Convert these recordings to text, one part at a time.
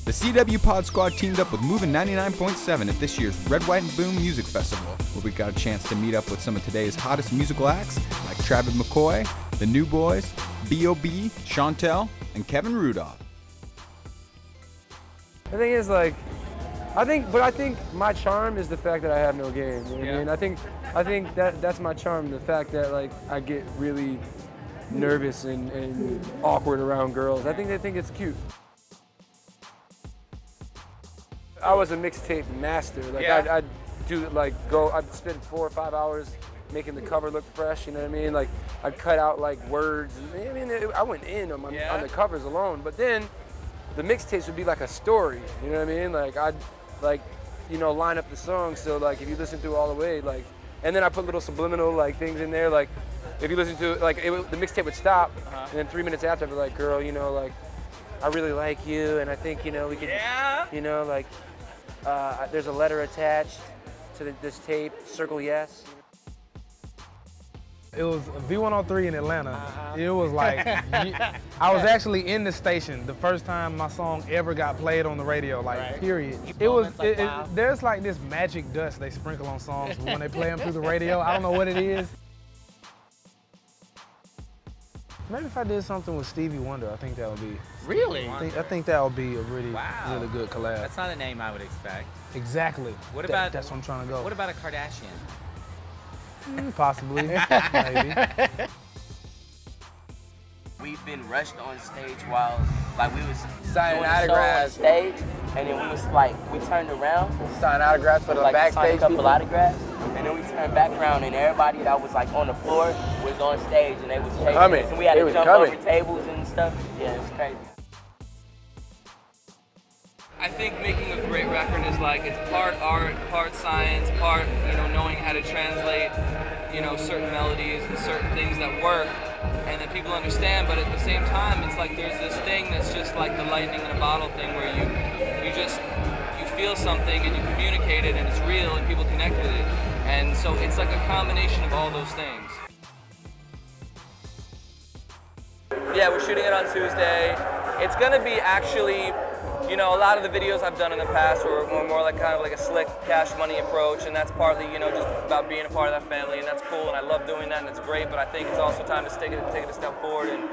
The CW Podsquad teamed up with Movin 99.7 at this year's Red, White, and Boom Music Festival, where we got a chance to meet up with some of today's hottest musical acts like Travie Mccoy, the New Boyz, B.O.B, Shontelle, and Kevin Rudolf. The thing is, like, I think my charm is the fact that I have no game. You know what I mean? I think that's my charm, the fact that, like, I get really nervous and awkward around girls. I think they think it's cute. I was a mixtape master. Like, I'd spend 4 or 5 hours making the cover look fresh, you know what I mean? Like, I'd cut out, like, words. I mean, I went in on the covers alone, but then the mixtapes would be like a story, you know what I mean? Like, I'd, like, you know, line up the songs, so, like, if you listen through all the way, like, and then I put little subliminal, like, things in there, like, if you listen to it, like, the mixtape would stop, and then 3 minutes after, I'd be like, girl, you know, like, I really like you, and I think, you know, we could, you know, like, there's a letter attached to this tape, circle yes. It was V103 in Atlanta. It was like, I was actually in the station the first time my song ever got played on the radio, like, period. It was, there's like this magic dust they sprinkle on songs when they play them through the radio. I don't know what it is. Maybe if I did something with Stevie Wonder, I think that would be. Really? I think that would be a really, really good collab. That's not a name I would expect. Exactly. What about? That's what I'm trying to go. What about a Kardashian? Possibly, maybe. We've been rushed on stage while, like, we was signing doing autographs on stage, and then we was like, we turned around, signing autographs for the like, backstage signed a couple people. autographs, and then we turned back around, and everybody that was like on the floor was on stage, and they was chasing us, and we had to jump over tables and stuff. Yeah, it was crazy. I think making a great record is like, it's part art, part science, part, you know, knowing how to translate, you know, certain melodies and certain things that work and that people understand, but at the same time, it's like there's this thing that's just like the lightning in a bottle thing where you feel something and you communicate it and it's real and people connect with it. And so it's like a combination of all those things. Yeah, we're shooting it on Tuesday. It's gonna be actually, you know, a lot of the videos I've done in the past were more like kind of like a slick cash money approach, and that's partly, you know, just about being a part of that family, and that's cool, and I love doing that, and it's great, but I think it's also time to take it a step forward and,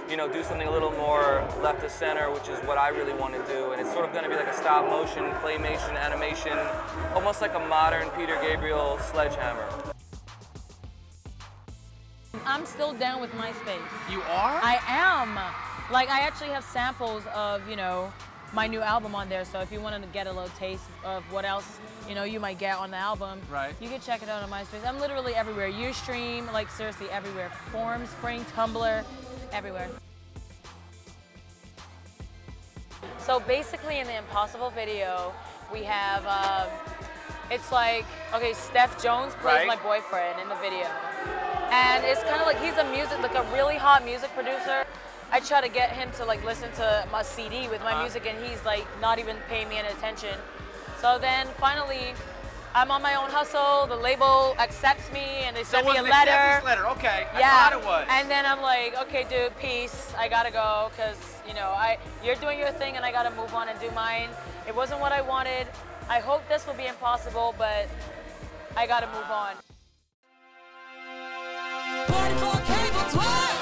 you know, do something a little more left of center, which is what I really want to do, and it's sort of going to be like a stop motion, claymation, animation, almost like a modern Peter Gabriel Sledgehammer. I'm still down with MySpace. You are? I am. Like, I actually have samples of, you know, my new album on there, so if you wanted to get a little taste of what else, you know, you might get on the album, you can check it out on MySpace. I'm literally everywhere. Ustream, like, seriously everywhere. Forum, Spring, Tumblr, everywhere. So basically in the Impossible video, we have, it's like, okay, Steph Jones plays my boyfriend in the video. And it's kind of like, he's a really hot music producer. I try to get him to, like, listen to my CD with my music, and he's like not even paying me any attention. So then finally, I'm on my own hustle. The label accepts me, and they send me a letter. Okay, yeah. I thought it was. And then I'm like, okay, dude, peace. I gotta go, cause you know, you're doing your thing, and I gotta move on and do mine. It wasn't what I wanted. I hope this will be impossible, but I gotta move on. 44 cable 12.